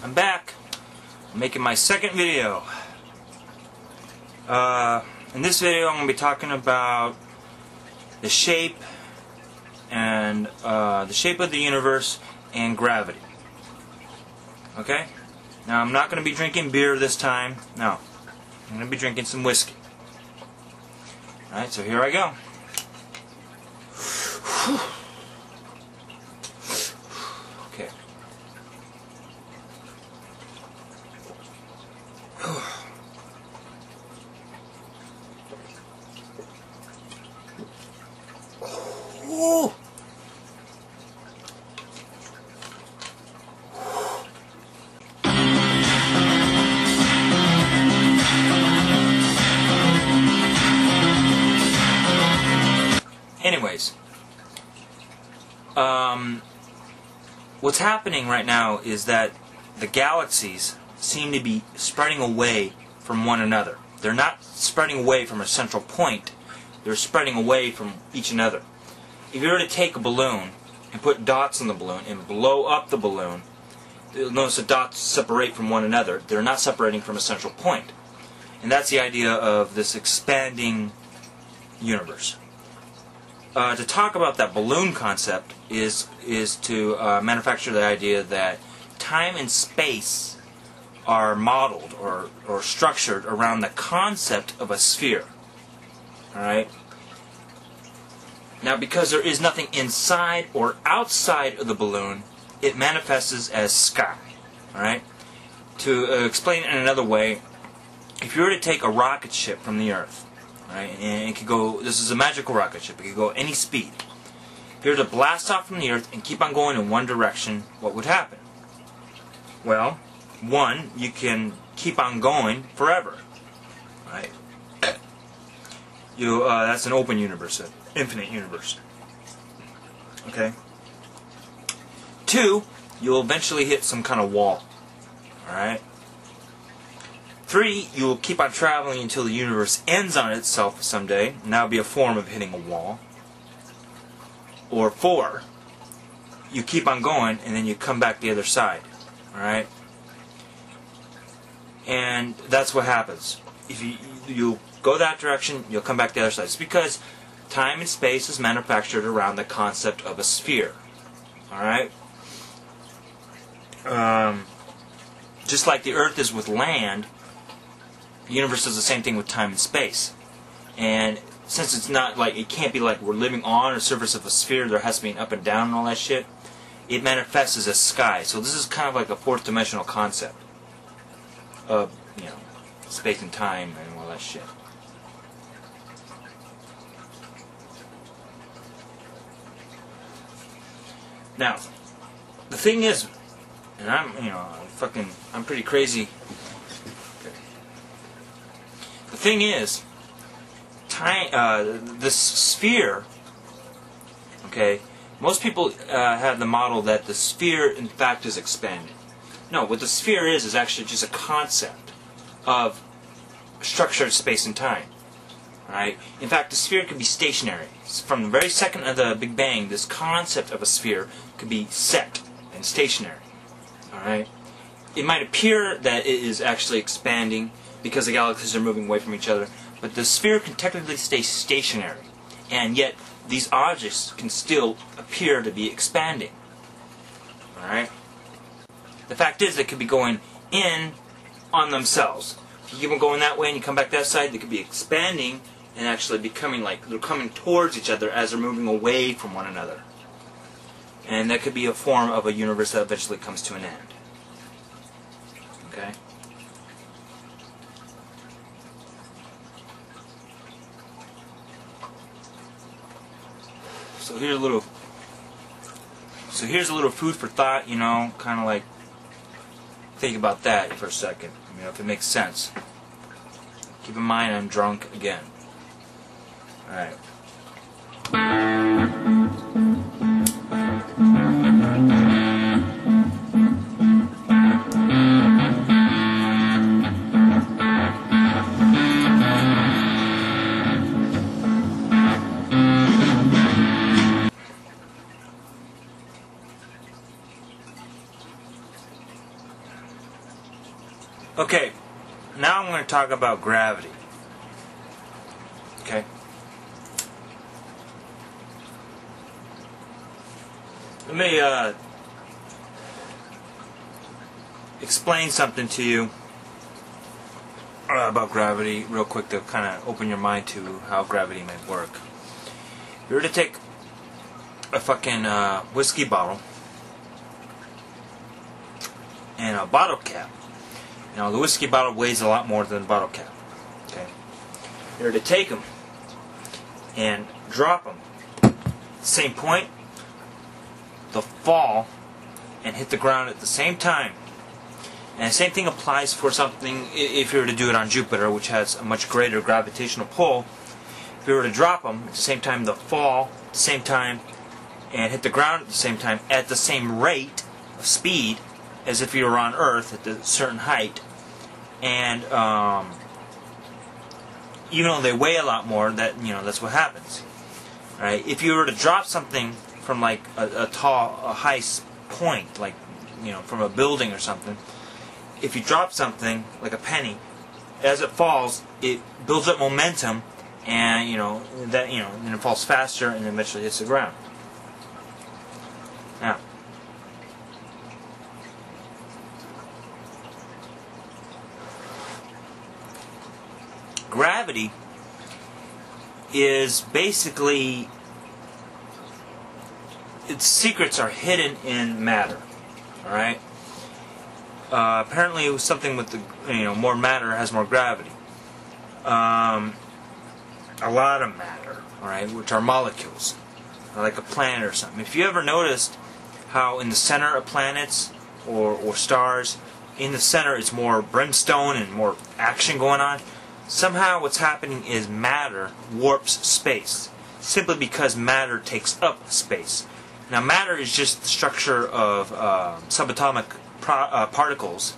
I'm back. I'm making my second video. In this video I'm going to be talking about the shape and the shape of the universe and gravity. Okay? Now I'm not going to be drinking beer this time. No. I'm going to be drinking some whiskey. Alright, so here I go. Okay. Ooh. Anyways, what's happening right now is that the galaxies seem to be spreading away from one another. They're not spreading away from a central point. They're spreading away from each another. If you were to take a balloon and put dots on the balloon and blow up the balloon, you'll notice the dots separate from one another. They're not separating from a central point. And that's the idea of this expanding universe. To talk about that balloon concept is to manufacture the idea that time and space are modeled or structured around the concept of a sphere. Alright? Now, because there is nothing inside or outside of the balloon, it manifests as sky. Alright? To explain it in another way, if you were to take a rocket ship from the Earth, right, and it could go, this is a magical rocket ship, it could go any speed. If you were to blast off from the Earth and keep on going in one direction, what would happen? Well, one, you can keep on going forever. Right? That's an open universe, an infinite universe. Okay? Two, you'll eventually hit some kind of wall. Alright? 3, you'll keep on traveling until the universe ends on itself someday, and that would be a form of hitting a wall. Or 4, you keep on going, and then you come back the other side. Alright? And that's what happens. If you go that direction, you'll come back the other side. It's because time and space is manufactured around the concept of a sphere. Alright? Just like the Earth is with land, the universe does the same thing with time and space. And since it's not like, it can't be like we're living on the surface of a sphere, there has to be an up and down and all that shit, it manifests as a sky. So this is kind of like a fourth dimensional concept of, you know, space and time and all that shit. Now, the thing is, and I'm pretty crazy. The thing is, this sphere, okay, most people have the model that the sphere, in fact, is expanding. No, what the sphere is actually just a concept of structured space and time. Right? In fact, the sphere could be stationary. From the very second of the Big Bang, this concept of a sphere could be set and stationary. Alright? It might appear that it is actually expanding because the galaxies are moving away from each other, but the sphere can technically stay stationary, and yet these objects can still appear to be expanding. Alright? The fact is, they could be going in on themselves. If you keep on going that way and you come back that side, they could be expanding and actually becoming like they're coming towards each other as they're moving away from one another. And that could be a form of a universe that eventually comes to an end. Okay? So here's a little food for thought, you know, kind of like think about that for a second, you know, if it makes sense. Keep in mind I'm drunk again. Alright. Okay, now I'm going to talk about gravity. Okay? Let me explain something to you about gravity real quick to kind of open your mind to how gravity may work. If you were to take a fucking whiskey bottle and a bottle cap. Now the whiskey bottle weighs a lot more than the bottle cap. Okay, if you were to take them and drop them at the same point, they'll fall and hit the ground at the same time. And the same thing applies for something if you were to do it on Jupiter, which has a much greater gravitational pull. If you were to drop them at the same time, they'll fall at the same time and hit the ground at the same time at the same rate of speed as if you were on Earth at a certain height. And even though they weigh a lot more, that's what happens. Right? If you were to drop something from like a high point, like from a building or something, if you drop something like a penny, as it falls, it builds up momentum, and then it falls faster, and eventually hits the ground. Now, gravity is basically, its secrets are hidden in matter. All right. Apparently, it was something with the more matter has more gravity. A lot of matter, all right, which are molecules, like a planet or something. If you ever noticed how in the center of planets or stars, in the center it's more brimstone and more action going on. Somehow, what's happening is matter warps space, simply because matter takes up space. Now, matter is just the structure of subatomic particles,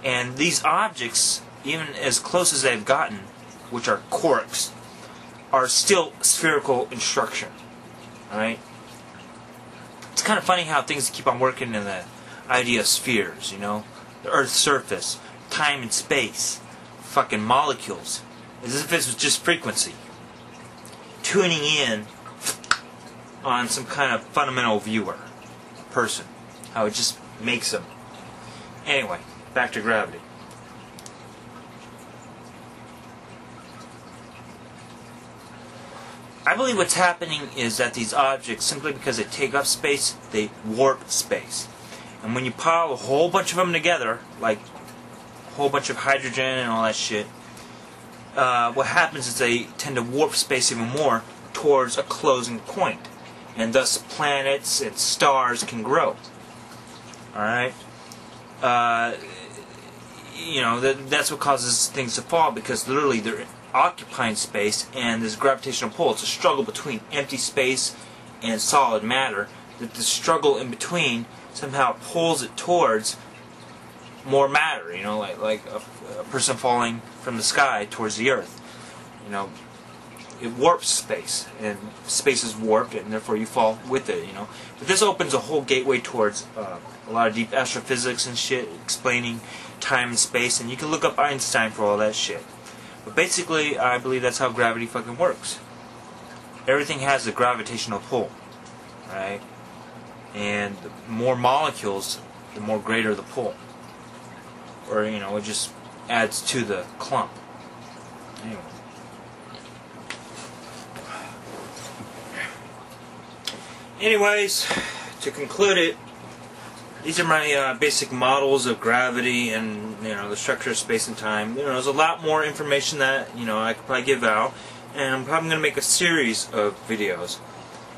and these objects, even as close as they've gotten, which are quarks, are still spherical in structure. Alright? It's kind of funny how things keep on working in the idea of spheres, the Earth's surface, time and space, fucking molecules, as if this was just frequency. Tuning in on some kind of fundamental viewer, person, how it just makes them. Anyway, back to gravity. I believe what's happening is that these objects, simply because they take up space, they warp space. And when you pile a whole bunch of them together, like a whole bunch of hydrogen and all that shit, what happens is they tend to warp space even more towards a closing point. And thus planets and stars can grow. Alright? That's what causes things to fall, because literally they're occupying space, and this gravitational pull, it's a struggle between empty space and solid matter, that the struggle in between somehow pulls it towards more matter, like a person falling from the sky towards the earth. It warps space, and space is warped, and therefore you fall with it, But this opens a whole gateway towards a lot of deep astrophysics and shit, explaining time and space, and you can look up Einstein for all that shit. But basically, I believe that's how gravity fucking works. Everything has a gravitational pull, right? And the more molecules, the more greater the pull. Or, it just adds to the clump. Anyway. Anyways, to conclude it, these are my basic models of gravity and the structure of space and time. There's a lot more information that I could probably give out, and I'm probably going to make a series of videos.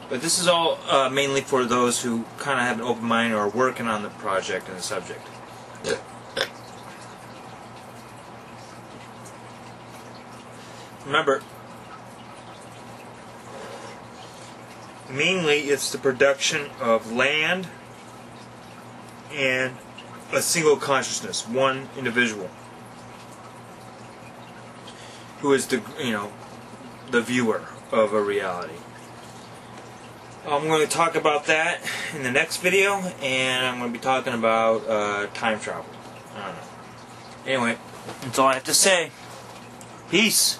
But this is all mainly for those who kind of have an open mind or are working on the project and the subject. Remember, mainly it's the production of land and a single consciousness, one individual, who is the viewer of a reality. I'm going to talk about that in the next video, and I'm going to be talking about time travel. I don't know. Anyway, that's all I have to say. Peace.